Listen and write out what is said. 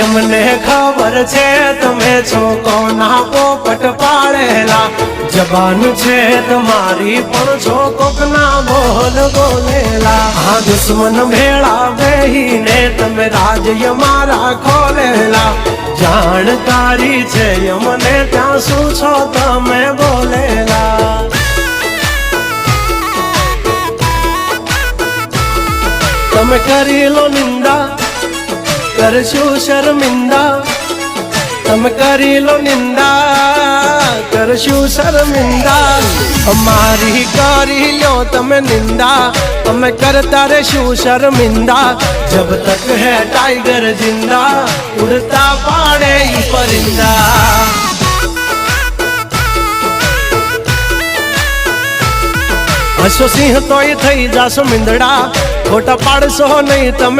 મને ખબર છે તમે છો કોના પોપટ પાડેલા જબાન છે તમારી પણ છો કોકના બોલ બોલેલા આ દુશ્મન ભેળા બેહીને તમે રાજ્ય મારા ખોલેલા જાણકારી છે મને ત્યાં શું છો તમે બોલેલા તમે કરી લો નિંદા કરશું શર્મિંદા તમે કરી લો નિંદા કરશું શર્મિંદા અમારી કરી લો તમે નિંદા તમે કરતા રહેશું શर्मिंदा जब तक है टाइगर जिंदा उड़ता पाड़े परिंदा हसो सिंह तोय थई जाशो मींदड़ा खोटा पाड़शो नहीं तमे